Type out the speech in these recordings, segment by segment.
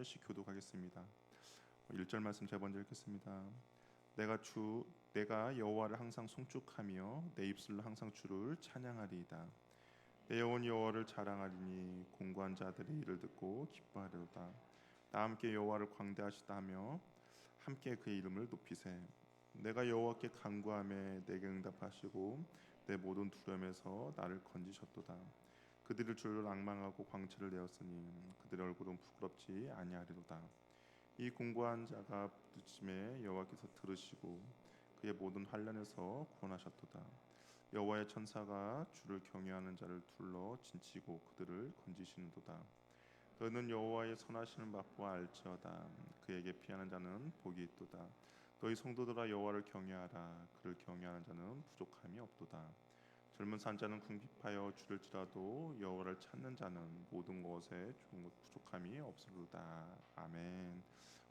씩 교독하겠습니다. 1절 말씀 제가 먼저 읽겠습니다. 내가 여호와를 항상 송축하며 내 입술로 항상 주를 찬양하리이다. 내 영혼 여호와를 자랑하리니 공고한 자들의 일을 듣고 기뻐하리로다. 나 함께 여호와를 광대하시다 하며 함께 그의 이름을 높이세. 내가 여호와께 간구하며 내게 응답하시고 내 모든 두려움에서 나를 건지셨도다. 그들을 줄을 앙망하고 광채를 내었으니 그들의 얼굴은 부끄럽지 아니하리로다. 이 공고한 자가 부르짖음에 여호와께서 들으시고 그의 모든 환난에서 구원하셨도다. 여호와의 천사가 주를 경외하는 자를 둘러 진치고 그들을 건지시는도다. 너희는 여호와의 선하심을 맛보아 알지어다. 그에게 피하는 자는 복이 있도다. 너희 성도들아 여호와를 경외하라. 그를 경외하는 자는 부족함이 없도다. 젊은 산자는 궁핍하여 줄을지라도 여호와를 찾는 자는 모든 것에 부족함이 없으리로다. 아멘.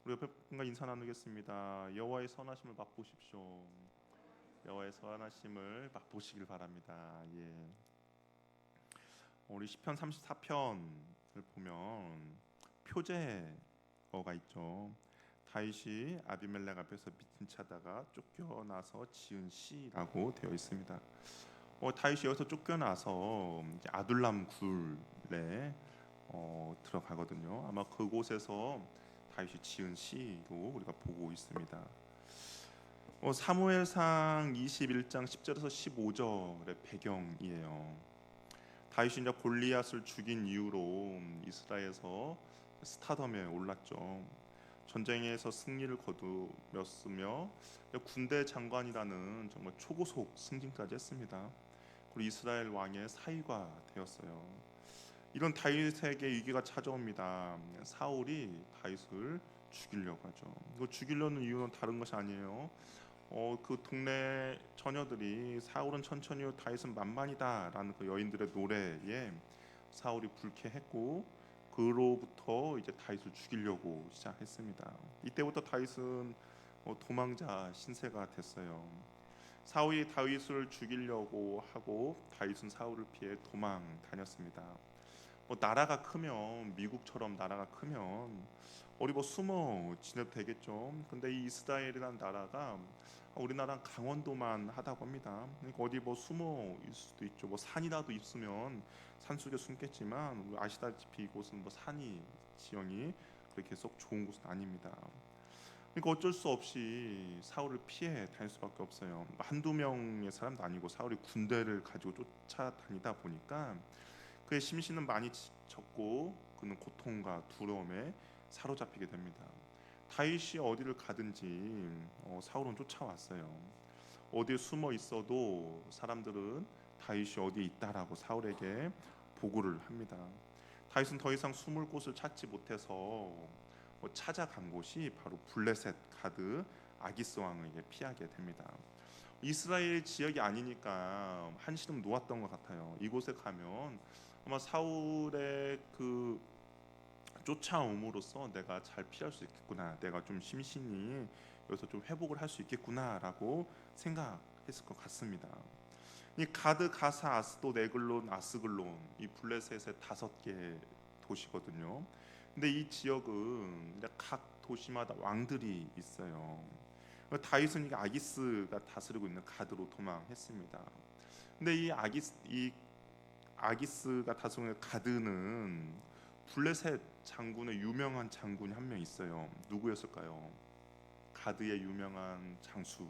우리 옆에 분과 인사 나누겠습니다. 여호와의 선하심을 맛보십시오. 여호와의 선하심을 맛보시길 바랍니다. 예. 우리 시편 34편을 보면 표제어가 있죠. 다윗이 아비멜렉 앞에서 미친 차다가 쫓겨나서 지은 시라고 되어 있습니다. 다윗이 여기서 쫓겨나서 아둘람 굴에 들어가거든요. 아마 그곳에서 다윗이 지은 시로 우리가 보고 있습니다. 사무엘상 21장 10절에서 15절의 배경이에요. 다윗이 이제 골리앗을 죽인 이후로 이스라엘에서 스타덤에 올랐죠. 전쟁에서 승리를 거두었으며 군대 장관이라는 정말 초고속 승진까지 했습니다. 그리고 이스라엘 왕의 사위가 되었어요. 이런 다윗에게 위기가 찾아옵니다. 사울이 다윗을 죽이려고 하죠. 이거 죽이려는 이유는 다른 것이 아니에요. 그 동네 처녀들이 사울은 천천히요 다윗은 만만이다라는 그 여인들의 노래에 사울이 불쾌했고 그로부터 이제 다윗을 죽이려고 시작했습니다. 이때부터 다윗은 도망자 신세가 됐어요. 사울이 다윗을 죽이려고 하고 다윗은 사울을 피해 도망 다녔습니다. 나라가 크면 미국처럼 나라가 크면 어디 숨어 지내도 되겠죠. 근데 이 이스라엘이라는 나라가 우리나라 강원도만 하다고 합니다. 그러니까 어디 숨어 있을 수도 있죠. 산이라도 있으면 산 속에 숨겠지만 아시다시피 이곳은 산이 지형이 그렇게 썩 좋은 곳은 아닙니다. 그러니까 어쩔 수 없이 사울을 피해 다닐 수밖에 없어요. 한두 명의 사람도 아니고 사울이 군대를 가지고 쫓아다니다 보니까 그의 심신은 많이 졌고 그는 고통과 두려움에 사로잡히게 됩니다. 다윗이 어디를 가든지 사울은 쫓아왔어요. 어디에 숨어 있어도 사람들은 다윗이 어디에 있다라고 사울에게 보고를 합니다. 다윗은 더 이상 숨을 곳을 찾지 못해서 찾아간 곳이 바로 블레셋 가드 아기스 왕에게 피하게 됩니다. 이스라엘 지역이 아니니까 한시름 놓았던 것 같아요. 이곳에 가면 아마 사울의 그 쫓아옴으로써 내가 잘 피할 수 있겠구나, 내가 좀 심신이 여기서 좀 회복을 할 수 있겠구나라고 생각했을 것 같습니다. 이 가드, 가사, 아스돗, 에글론, 아스글론 이 블레셋의 5개 도시거든요. 근데 이 지역은 각 도시마다 왕들이 있어요. 다윗은 이 아기스가 다스리고 있는 가드로 도망했습니다. 근데 이 아기스가 다스리는 가드는 블레셋 장군의 유명한 장군이 한 명 있어요. 누구였을까요? 가드의 유명한 장수.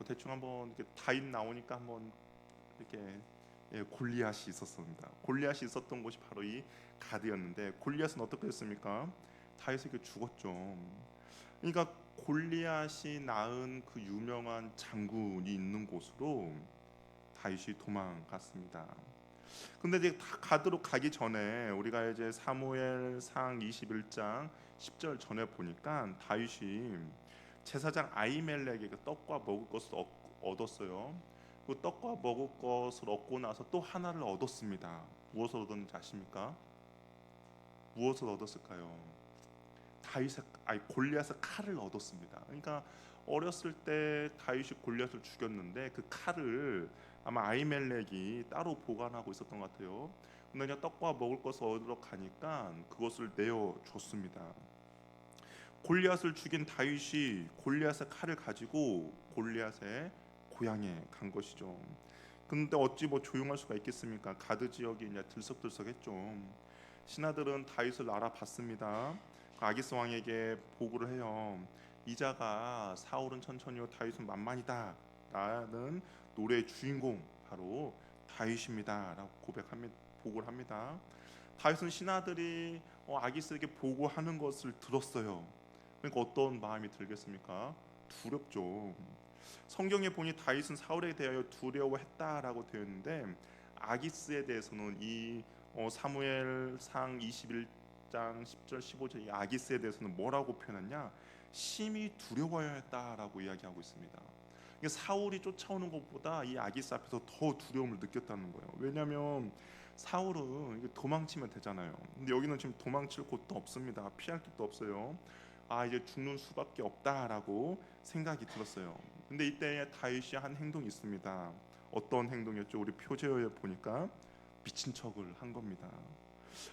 대충 한번 이렇게 다윗 나오니까 한번 이렇게 골리앗이 있었습니다. 골리앗이 있었던 곳이 바로 이 가드였는데 골리앗은 어떻게 됐습니까? 다윗에게 죽었죠. 그러니까 골리앗이 낳은 그 유명한 장군이 있는 곳으로 다윗이 도망갔습니다. 근데 이제 가드로 가기 전에 우리가 이제 사무엘상 21장 10절 전에 보니까 다윗이 제사장 아히멜렉에게 떡과 먹을 것을 얻었어요. 그 떡과 먹을 것을 얻고 나서 또 하나를 얻었습니다. 무엇을 얻었는지 아십니까? 무엇을 얻었을까요? 골리앗의 칼을 얻었습니다. 그러니까 어렸을 때 다윗이 골리앗을 죽였는데 그 칼을 아마 아히멜렉이 따로 보관하고 있었던 것 같아요. 그냥 떡과 먹을 것을 얻으러 가니까 그것을 내어 줬습니다. 골리앗을 죽인 다윗이 골리앗의 칼을 가지고 골리앗의 고향에 간 것이죠. 근데 어찌 뭐 조용할 수가 있겠습니까? 가드 지역이 이제 들썩들썩했죠. 신하들은 다윗을 알아봤습니다. 아기스 왕에게 보고를 해요. 이자가 사울은 천천히요 다윗은 만만이다 라는 노래의 주인공 바로 다윗입니다 라고 보고를 합니다. 다윗은 신하들이 아기스에게 보고하는 것을 들었어요. 그러니까 어떤 마음이 들겠습니까? 두렵죠. 성경에 보니 다윗은 사울에 대하여 두려워했다라고 되어 있는데 아기스에 대해서는 이 사무엘상 21장 10절 15절 이 아기스에 대해서는 뭐라고 표현했냐? 심히 두려워했다라고 이야기하고 있습니다. 이게 사울이 쫓아오는 것보다 이 아기스 앞에서 더 두려움을 느꼈다는 거예요. 왜냐하면 사울은 이게 도망치면 되잖아요. 근데 여기는 지금 도망칠 곳도 없습니다. 피할 곳도 없어요. 아 이제 죽는 수밖에 없다라고 생각이 들었어요. 근데 이때 다윗이 한 행동이 있습니다. 어떤 행동이었죠? 우리 표제어에 보니까 미친 척을 한 겁니다.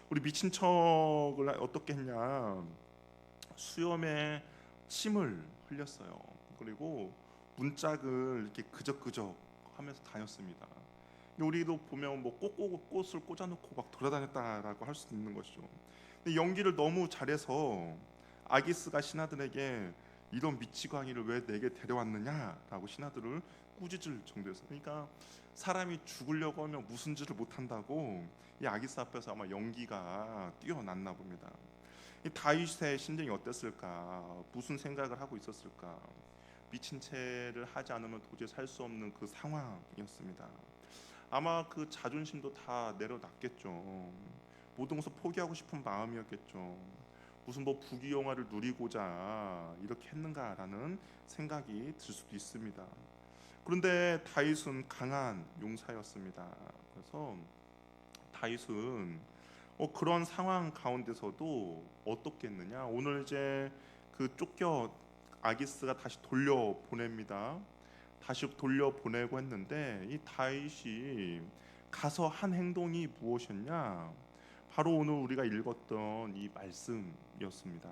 우리 미친 척을 어떻게 했냐? 수염에 침을 흘렸어요. 그리고 문짝을 이렇게 그적그적 하면서 다녔습니다. 우리도 보면 뭐 꽃을 꽂아놓고 막 돌아다녔다라고 할 수도 있는 것이죠. 근데 연기를 너무 잘해서 아기스가 신하들에게 이런 미치광이를 왜 내게 데려왔느냐라고 신하들을 꾸짖을 정도였어요. 그러니까 사람이 죽으려고 하면 무슨 짓을 못한다고 이 아기스 앞에서 아마 연기가 뛰어났나 봅니다. 이 다윗의 심정이 어땠을까? 무슨 생각을 하고 있었을까? 미친 채를 하지 않으면 도저히 살 수 없는 그 상황이었습니다. 아마 그 자존심도 다 내려놨겠죠. 모든 것을 포기하고 싶은 마음이었겠죠. 무슨 뭐 부귀영화를 누리고자 이렇게 했는가라는 생각이 들 수도 있습니다. 그런데 다윗은 강한 용사였습니다. 그래서 다윗은 그런 상황 가운데서도 어떻게 했느냐? 오늘 이제 그 쫓겨 아기스가 다시 돌려 보냅니다. 다시 돌려 보내고 했는데 이 다윗이 가서 한 행동이 무엇이었냐? 바로 오늘 우리가 읽었던 이 말씀이었습니다.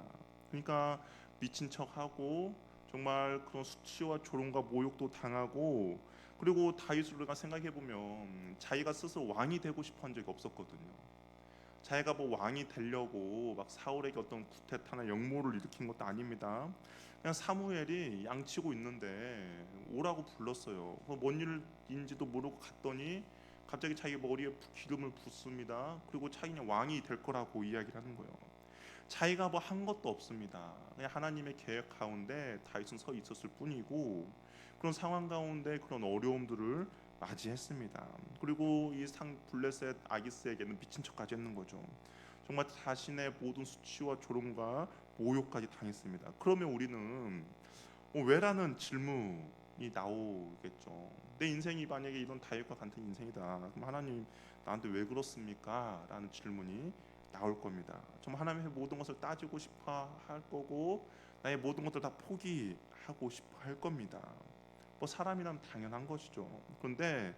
그러니까 미친 척하고 정말 그런 수치와 조롱과 모욕도 당하고 그리고 다윗을 우리가 생각해 보면 자기가 스스로 왕이 되고 싶어 한 적이 없었거든요. 자기가 뭐 왕이 되려고 막 사울에게 어떤 구태타나 역모를 일으킨 것도 아닙니다. 그냥 사무엘이 양치고 있는데 오라고 불렀어요. 뭔 일인지도 모르고 갔더니 갑자기 자기 머리에 기름을 붓습니다. 그리고 자기는 왕이 될 거라고 이야기를 하는 거예요. 자기가 뭐 한 것도 없습니다. 그냥 하나님의 계획 가운데 다윗은 서 있었을 뿐이고 그런 상황 가운데 그런 어려움들을 맞이했습니다. 그리고 이 상 블레셋 아기스에게는 미친 척까지 했는 거죠. 정말 자신의 모든 수치와 조롱과 모욕까지 당했습니다. 그러면 우리는 왜라는 질문이 나오겠죠. 내 인생이 만약에 이런 다윗과 같은 인생이다. 그럼 하나님 나한테 왜 그렇습니까? 라는 질문이 나올 겁니다. 정말 하나님의 모든 것을 따지고 싶어 할 거고 나의 모든 것들 다 포기하고 싶어 할 겁니다. 뭐 사람이라면 당연한 것이죠. 그런데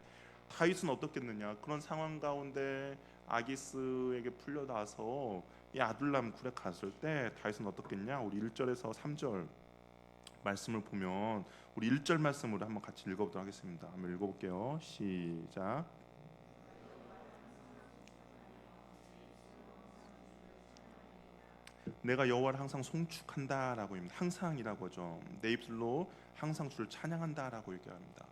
다윗은 어떻겠느냐? 그런 상황 가운데 아기스에게 풀려나서 이 아둘람 굴에 갔을 때 다윗은 어떻겠냐? 우리 1절에서 3절 말씀을 보면 우리 1절 말씀으로 한번 같이 읽어보도록 하겠습니다. 한번 읽어볼게요. 시작. 내가 여호와를 항상 송축한다라고 합니다. 항상이라고 하죠. 내 입술로 항상 주를 찬양한다라고 얘기합니다.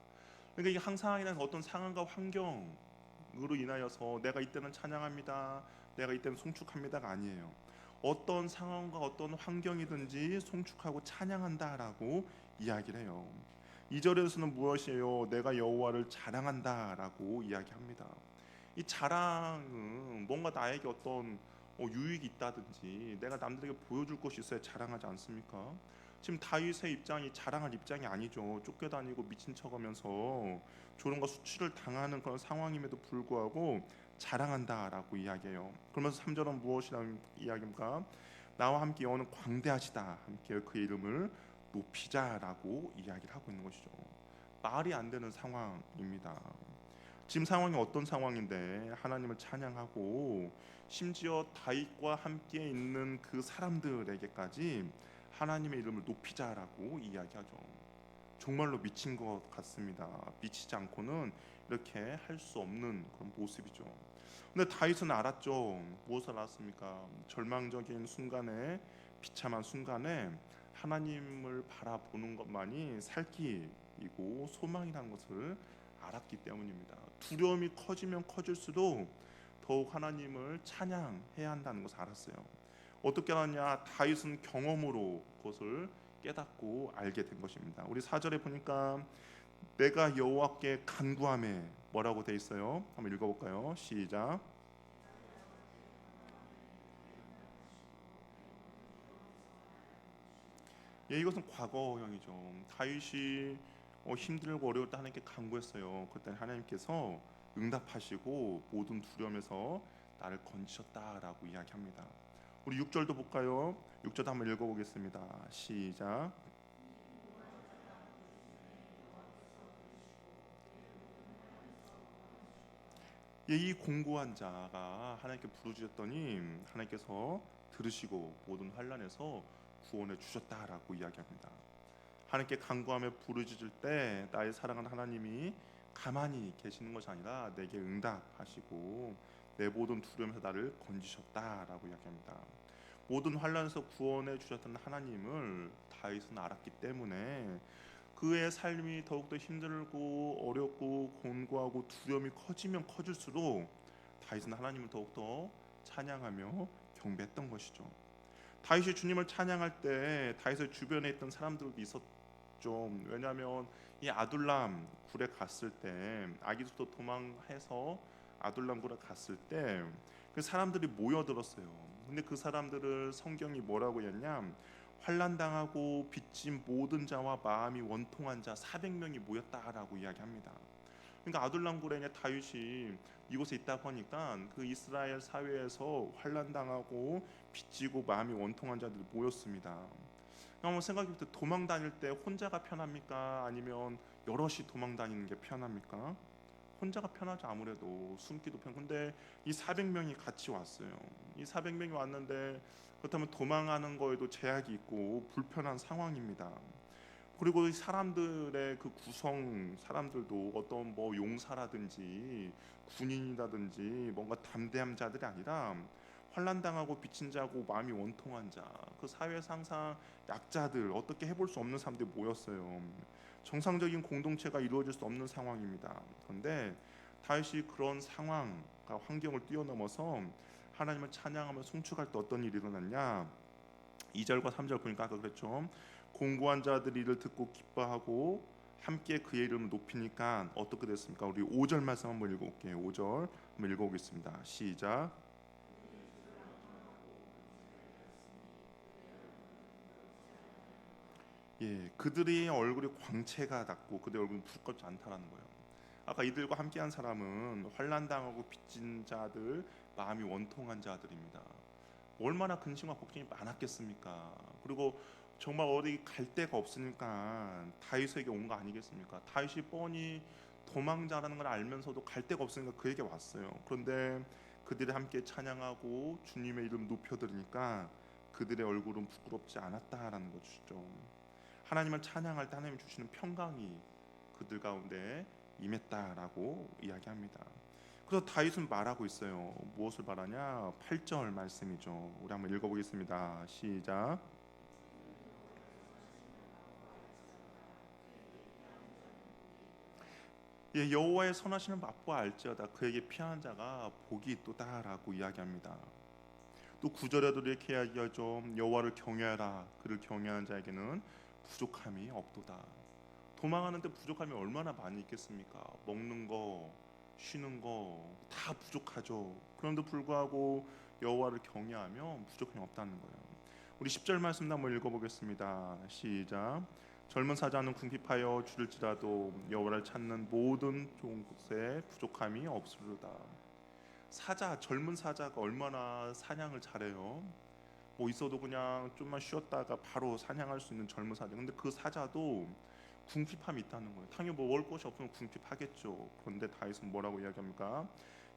그러니까 이 항상이라는 어떤 상황과 환경으로 인하여서 내가 이때는 찬양합니다. 내가 이때는 송축합니다가 아니에요. 어떤 상황과 어떤 환경이든지 송축하고 찬양한다라고 이야기를 해요. 2절에서는 무엇이에요? 내가 여호와를 자랑한다라고 이야기합니다. 이 자랑은 뭔가 나에게 어떤 유익이 있다든지 내가 남들에게 보여줄 것이 있어야 자랑하지 않습니까? 지금 다윗의 입장이 자랑할 입장이 아니죠. 쫓겨다니고 미친 척하면서 조롱과 수치를 당하는 그런 상황임에도 불구하고 자랑한다라고 이야기해요. 그러면서 3절은 무엇이라는 이야기입니까? 나와 함께 여호와는 광대하시다. 함께 그 이름을 높이자라고 이야기를 하고 있는 것이죠. 말이 안 되는 상황입니다. 지금 상황이 어떤 상황인데 하나님을 찬양하고 심지어 다윗과 함께 있는 그 사람들에게까지 하나님의 이름을 높이자라고 이야기하죠. 정말로 미친 것 같습니다. 미치지 않고는 이렇게 할 수 없는 그런 모습이죠. 근데 다윗은 알았죠. 무엇을 알았습니까? 절망적인 순간에, 비참한 순간에 하나님을 바라보는 것만이 살 길이고 소망이라는 것을 알았기 때문입니다. 두려움이 커지면 커질수록 더욱 하나님을 찬양해야 한다는 것을 알았어요. 어떻게 알았냐? 다윗은 경험으로 그것을 깨닫고 알게 된 것입니다. 우리 4절에 보니까 내가 여호와께 간구하매 뭐라고 돼 있어요? 한번 읽어볼까요? 시작. 예, 이것은 과거형이죠. 다윗이 힘들고 어려울 때 하나님께 간구했어요. 그때 하나님께서 응답하시고 모든 두려움에서 나를 건지셨다라고 이야기합니다. 우리 6절도 볼까요? 6절도 한번 읽어보겠습니다. 시작. 예, 이 공고한 자가 하나님께 부르짖었더니 하나님께서 들으시고 모든 환난에서 구원해 주셨다라고 이야기합니다. 하나님께 간구하며 부르짖을 때 나의 사랑하는 하나님이 가만히 계시는 것이 아니라 내게 응답하시고 내 모든 두려움에서 나를 건지셨다라고 이야기합니다. 모든 환난에서 구원해 주셨던 하나님을 다윗은 알았기 때문에 그의 삶이 더욱더 힘들고 어렵고 곤고하고 두려움이 커지면 커질수록 다윗은 하나님을 더욱더 찬양하며 경배했던 것이죠. 다윗이 주님을 찬양할 때 다윗의 주변에 있던 사람들도 있었죠. 왜냐하면 이 아둘람 굴에 갔을 때 아기부터 도망해서 아둘람 굴에 갔을 때 그 사람들이 모여들었어요. 근데 그 사람들을 성경이 뭐라고 했냐? 환난 당하고 빚진 모든 자와 마음이 원통한 자 400명이 모였다라고 이야기합니다. 그러니까 아둘람 굴에 다윗이 이곳에 있다고 하니까 그 이스라엘 사회에서 환난 당하고 빚지고 마음이 원통한 자들이 모였습니다. 한번 생각해볼 때 도망 다닐 때 혼자가 편합니까? 아니면 여럿이 도망 다니는 게 편합니까? 혼자가 편하죠. 아무래도 숨기도 편. 근데 이 400명이 같이 왔어요. 이 400명이 왔는데 그렇다면 도망하는 거에도 제약이 있고 불편한 상황입니다. 그리고 이 사람들의 그 구성 사람들도 어떤 뭐 용사라든지 군인이라든지 뭔가 담대한 자들이 아니라 환난 당하고 빚진 자고 마음이 원통한 자, 그 사회에서 항상 약자들, 어떻게 해볼 수 없는 사람들이 모였어요. 정상적인 공동체가 이루어질 수 없는 상황입니다. 그런데 다윗이 그런 상황과 환경을 뛰어넘어서 하나님을 찬양하며 송축할 때 어떤 일이 일어났냐? 2절과 3절 보니까 아까 그랬죠. 공고한 자들이 이를 듣고 기뻐하고 함께 그의 이름을 높이니까 어떻게 됐습니까? 우리 5절 말씀 한번 읽어볼게요. 5절 한번 읽어보겠습니다. 시작. 예, 그들의 얼굴이 광채가 났고 그들의 얼굴이 부끄럽지 않다라는 거예요. 아까 이들과 함께한 사람은 환난 당하고 빚진 자들, 마음이 원통한 자들입니다. 얼마나 근심과 걱정이 많았겠습니까? 그리고 정말 어디 갈 데가 없으니까 다윗에게 온 거 아니겠습니까? 다윗이 뻔히 도망자라는 걸 알면서도 갈 데가 없으니까 그에게 왔어요. 그런데 그들이 함께 찬양하고 주님의 이름 높여드리니까 그들의 얼굴은 부끄럽지 않았다라는 것이죠. 하나님을 찬양할 때 하나님 주시는 평강이 그들 가운데 임했다라고 이야기합니다. 그래서 다윗은 말하고 있어요. 무엇을 말하냐? 8절 말씀이죠. 우리 한번 읽어보겠습니다. 시작. 예, 여호와의 선하시는 맛보아 알지어다 그에게 피하는 자가 복이 있도다라고 이야기합니다. 또 9절에도 이렇게 이야기하죠. 여호와를 경외하라 그를 경외하는 자에게는 부족함이 없도다. 도망하는데 부족함이 얼마나 많이 있겠습니까? 먹는 거, 쉬는 거 다 부족하죠. 그런데 불구하고 여호와를 경외하면 부족함이 없다는 거예요. 우리 10절 말씀 한번 읽어보겠습니다. 시작. 젊은 사자는 궁핍하여 줄일지라도 여호와를 찾는 모든 곳에 부족함이 없으리로다. 사자, 젊은 사자가 얼마나 사냥을 잘해요. 뭐 있어도 그냥 좀만 쉬었다가 바로 사냥할 수 있는 젊은 사자. 근데 그 사자도 궁핍함이 있다는 거예요. 당연히 뭐 먹을 것이 없으면 궁핍하겠죠. 그런데 다윗은 뭐라고 이야기합니까?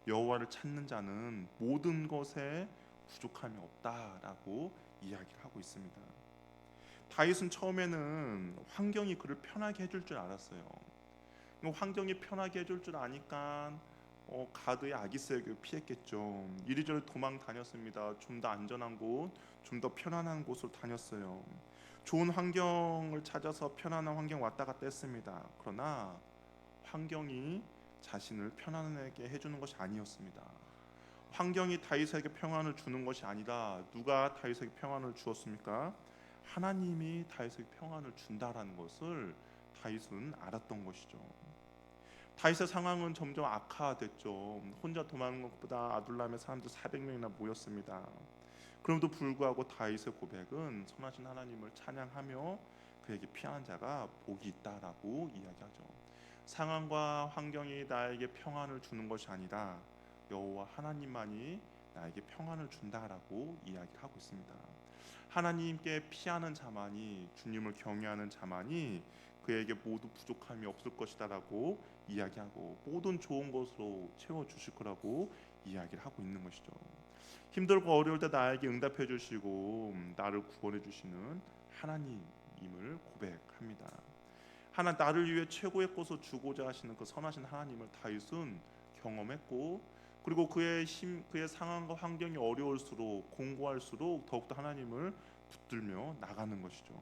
여호와를 찾는 자는 모든 것에 부족함이 없다라고 이야기를 하고 있습니다. 다윗은 처음에는 환경이 그를 편하게 해줄 줄 알았어요. 환경이 편하게 해줄 줄 아니까 가드의 아기스에게 피했겠죠. 이리저리 도망 다녔습니다. 좀 더 안전한 곳, 좀 더 편안한 곳을 다녔어요. 좋은 환경을 찾아서 편안한 환경 왔다 갔다 했습니다. 그러나 환경이 자신을 편안하게 해주는 것이 아니었습니다. 환경이 다윗에게 평안을 주는 것이 아니라 누가 다윗에게 평안을 주었습니까? 하나님이 다윗에게 평안을 준다라는 것을 다윗은 알았던 것이죠. 다윗의 상황은 점점 악화됐죠. 혼자 도망간 것보다 아둘람의 사람들 400명이나 모였습니다. 그럼에도 불구하고 다윗의 고백은 선하신 하나님을 찬양하며 그에게 피하는 자가 복이 있다라고 이야기하죠. 상황과 환경이 나에게 평안을 주는 것이 아니라 여호와 하나님만이 나에게 평안을 준다라고 이야기를 하고 있습니다. 하나님께 피하는 자만이, 주님을 경외하는 자만이 그에게 모두 부족함이 없을 것이다라고 이야기하고 모든 좋은 것으로 채워 주실 거라고 이야기를 하고 있는 것이죠. 힘들고 어려울 때 나에게 응답해 주시고 나를 구원해 주시는 하나님임을 고백합니다. 나를 위해 최고의 것을 주고자 하시는 그 선하신 하나님을 다윗은 경험했고, 그리고 그의 상황과 환경이 어려울수록, 공고할수록 더욱더 하나님을 붙들며 나가는 것이죠.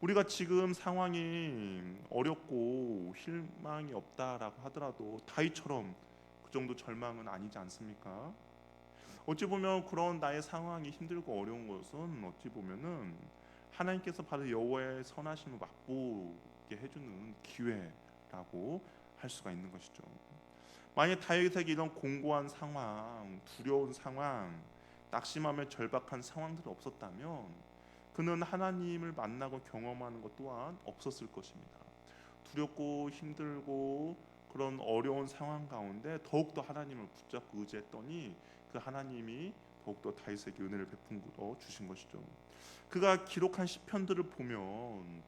우리가 지금 상황이 어렵고 희망이 없다라고 하더라도 다윗처럼 그 정도 절망은 아니지 않습니까? 어찌 보면 그런 나의 상황이 힘들고 어려운 것은 어찌 보면은 하나님께서 바로 여호와의 선하심을 맛보게 해주는 기회라고 할 수가 있는 것이죠. 만약 다윗에게 이런 공고한 상황, 두려운 상황, 낙심하며 절박한 상황들이 없었다면 그는 하나님을 만나고 경험하는 것 또한 없었을 것입니다. 두렵고 힘들고 그런 어려운 상황 가운데 더욱더 하나님을 붙잡고 의지했더니 그 하나님이 더욱더 다윗에게 은혜를 베풀어 주신 것이죠. 그가 기록한 시편들을 보면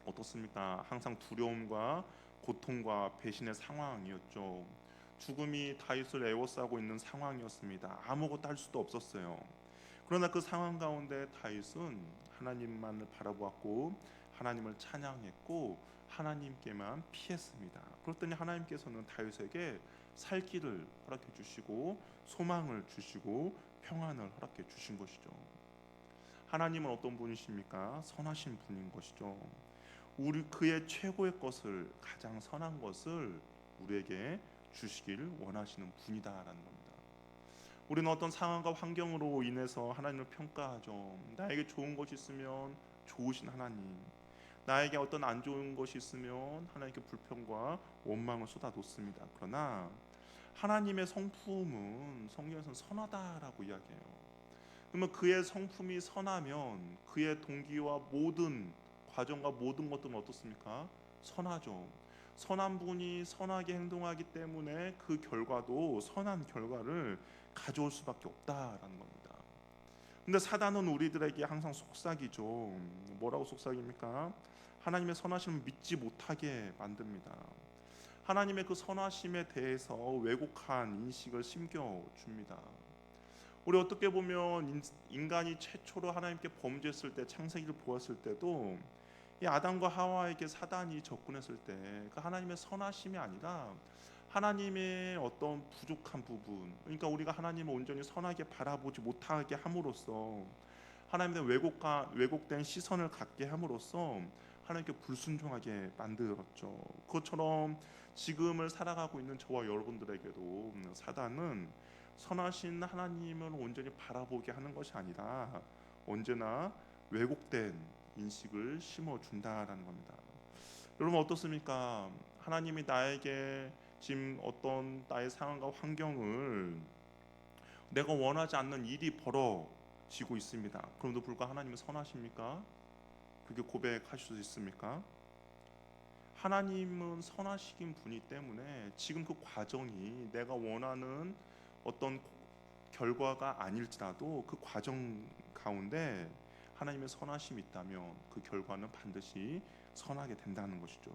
어떻습니까? 항상 두려움과 고통과 배신의 상황이었죠. 죽음이 다윗을 애워싸고 있는 상황이었습니다. 아무것도 할 수도 없었어요. 그러나 그 상황 가운데 다윗은 하나님만을 바라보았고 하나님을 찬양했고 하나님께만 피했습니다. 그랬더니 하나님께서는 다윗에게 살 길을 허락해 주시고 소망을 주시고 평안을 허락해 주신 것이죠. 하나님은 어떤 분이십니까? 선하신 분인 것이죠. 우리 그의 최고의 것을, 가장 선한 것을 우리에게 주시길 원하시는 분이다라는 겁니다. 우리는 어떤 상황과 환경으로 인해서 하나님을 평가하죠. 나에게 좋은 것이 있으면 좋으신 하나님, 나에게 어떤 안 좋은 것이 있으면 하나님께 불평과 원망을 쏟아놓습니다. 그러나 하나님의 성품은 성경에서는 선하다라고 이야기해요. 그러면 그의 성품이 선하면 그의 동기와 모든 과정과 모든 것들은 어떻습니까? 선하죠. 선한 분이 선하게 행동하기 때문에 그 결과도 선한 결과를 가져올 수밖에 없다라는 겁니다. 근데 사단은 우리들에게 항상 속삭이죠. 뭐라고 속삭입니까? 하나님의 선하심을 믿지 못하게 만듭니다. 하나님의 그 선하심에 대해서 왜곡한 인식을 심겨줍니다. 우리 어떻게 보면 인간이 최초로 하나님께 범죄했을 때, 창세기를 보았을 때도 이 아담과 하와에게 사단이 접근했을 때 그 하나님의 선하심이 아니라 하나님의 어떤 부족한 부분, 그러니까 우리가 하나님을 온전히 선하게 바라보지 못하게 함으로써 하나님의 왜곡된 시선을 갖게 함으로써 하나님께 불순종하게 만들었죠. 그것처럼 지금을 살아가고 있는 저와 여러분들에게도 사단은 선하신 하나님을 온전히 바라보게 하는 것이 아니라 언제나 왜곡된 인식을 심어준다라는 겁니다. 여러분 어떻습니까? 하나님이 나에게 지금 어떤 나의 상황과 환경을 내가 원하지 않는 일이 벌어지고 있습니다. 그럼에도 불구하고 하나님은 선하십니까? 그렇게 고백하실 수 있습니까? 하나님은 선하시긴 분이 때문에 지금 그 과정이 내가 원하는 어떤 결과가 아닐지라도 그 과정 가운데 하나님의 선하심이 있다면 그 결과는 반드시 선하게 된다는 것이죠.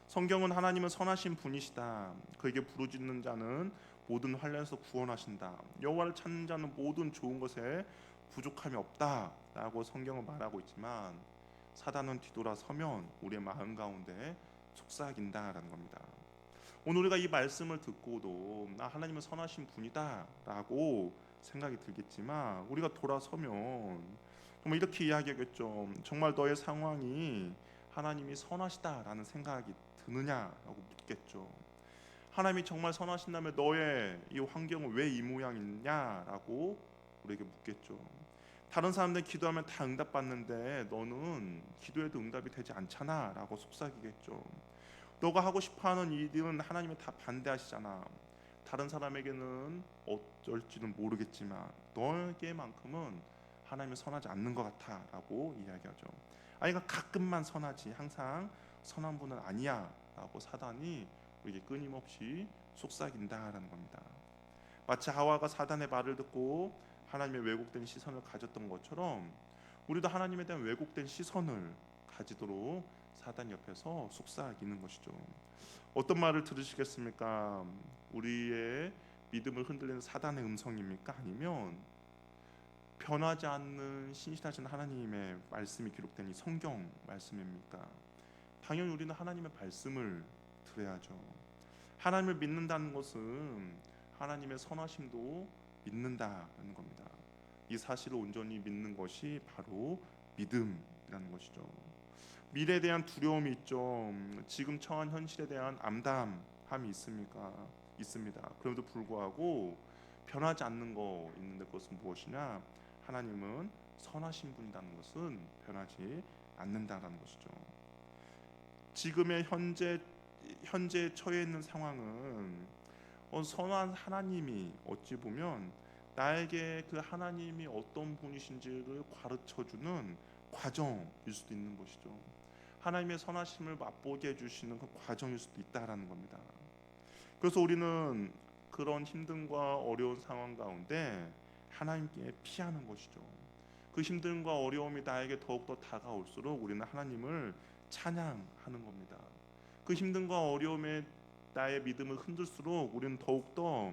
성경은 하나님은 선하신 분이시다. 그에게 부르짖는 자는 모든 환난에서 구원하신다. 여호와를 찾는 자는 모든 좋은 것에 부족함이 없다라고 성경은 말하고 있지만 사단은 뒤돌아서면 우리의 마음 가운데 속삭인다라는 겁니다. 오늘 우리가 이 말씀을 듣고도 하나님은 선하신 분이다라고 생각이 들겠지만 우리가 돌아서면 정말 이렇게 이야기하겠죠. 정말 너의 상황이 하나님이 선하시다라는 생각이 드느냐라고 묻겠죠. 하나님이 정말 선하신다면 너의 이 환경은 왜 이 모양이냐라고 우리에게 묻겠죠. 다른 사람들 기도하면 다 응답받는데 너는 기도해도 응답이 되지 않잖아라고 속삭이겠죠. 너가 하고 싶어하는 일은 하나님이 다 반대하시잖아. 다른 사람에게는 어쩔지는 모르겠지만 너에게만큼은 하나님이 선하지 않는 것 같아라고 이야기하죠. 아이가 가끔만 선하지 항상 선한 분은 아니야라고 사단이 우리에게 끊임없이 속삭인다라는 겁니다. 마치 하와가 사단의 말을 듣고 하나님의 왜곡된 시선을 가졌던 것처럼 우리도 하나님에 대한 왜곡된 시선을 가지도록 사단 옆에서 속삭이는 것이죠. 어떤 말을 들으시겠습니까? 우리의 믿음을 흔들리는 사단의 음성입니까? 아니면 변하지 않는 신실하신 하나님의 말씀이 기록된 이 성경 말씀입니까? 당연히 우리는 하나님의 말씀을 들어야죠. 하나님을 믿는다는 것은 하나님의 선하심도 믿는다는 겁니다. 이 사실을 온전히 믿는 것이 바로 믿음이라는 것이죠. 미래에 대한 두려움이 있죠. 지금 처한 현실에 대한 암담함이 있습니까? 있습니다. 그럼에도 불구하고 변하지 않는 거 있는데 그것은 무엇이냐? 하나님은 선하신 분이라는 것은 변하지 않는다라는 것이죠. 지금의 현재 처해 있는 상황은 선한 하나님이 어찌 보면 나에게 그 하나님이 어떤 분이신지를 가르쳐주는 과정일 수도 있는 것이죠. 하나님의 선하심을 맛보게 해주시는 그 과정일 수도 있다라는 겁니다. 그래서 우리는 그런 힘듦과 어려운 상황 가운데 하나님께 피하는 것이죠. 그 힘듦과 어려움이 나에게 더욱더 다가올수록 우리는 하나님을 찬양하는 겁니다. 그 힘듦과 어려움에 나의 믿음을 흔들수록 우리는 더욱더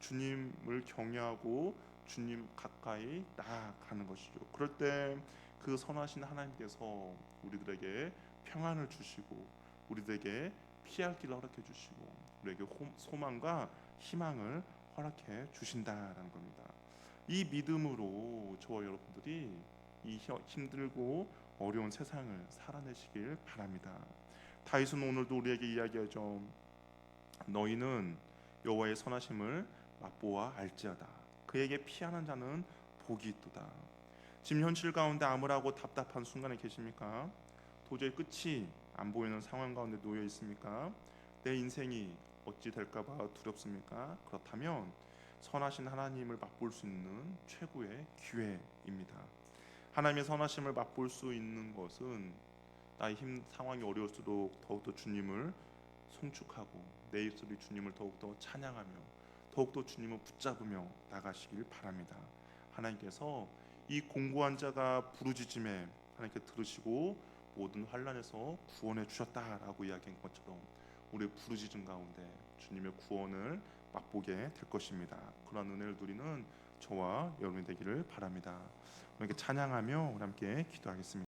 주님을 경외하고 주님 가까이 나아가는 것이죠. 그럴 때 그 선하신 하나님께서 우리들에게 평안을 주시고 우리들에게 피할 길을 허락해 주시고 우리에게 소망과 희망을 허락해 주신다라는 겁니다. 이 믿음으로 저와 여러분들이 이 힘들고 어려운 세상을 살아내시길 바랍니다. 다윗은 오늘도 우리에게 이야기하죠. 너희는 여호와의 선하심을 맛보아 알지어다. 그에게 피하는 자는 복이 있도다. 지금 현실 가운데 암울하고 답답한 순간에 계십니까? 도저히 끝이 안 보이는 상황 가운데 놓여 있습니까? 내 인생이 어찌 될까봐 두렵습니까? 그렇다면 선하신 하나님을 맛볼 수 있는 최고의 기회입니다. 하나님의 선하심을 맛볼 수 있는 것은 나의 상황이 어려울수록 더욱더 주님을 송축하고 내 입술이 주님을 더욱더 찬양하며 더욱더 주님을 붙잡으며 나가시길 바랍니다. 하나님께서 이 공고한 자가 부르짖음에 하나님께 들으시고 모든 환난에서 구원해 주셨다라고 이야기한 것처럼 우리의 부르짖음 가운데 주님의 구원을 맛보게 될 것입니다. 그런 은혜를 누리는 저와 여러분이 되기를 바랍니다. 이렇게 찬양하며 우리 함께 기도하겠습니다.